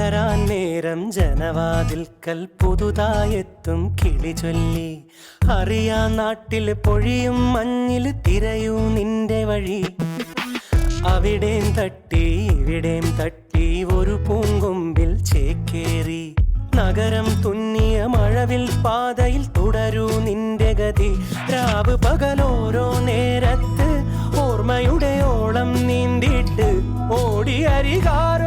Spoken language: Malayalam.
പുലരാൻ നേരം ജനവാതിൽക്കൽ പുതുതായെത്തും കിളി ചൊല്ലി. അറിയാ നാട്ടിൽ പൊഴിയും മഞ്ഞിൽ തിരയൂ നിന്റെ വഴി. അവിടേം തട്ടി ഇവിടേം തട്ടി ഒരു പൂങ്കൊമ്പിൽ ചേക്കേറി. നഗരം തുന്നിയ മഴവിൽ പാതയിൽ തുടരൂ നിന്റെ ഗതി. രാവ് പകലോരോ നേരത്ത് ഓർമ്മയുടെ ഓളം നീന്തിട്ട് ഓടി അരികാർ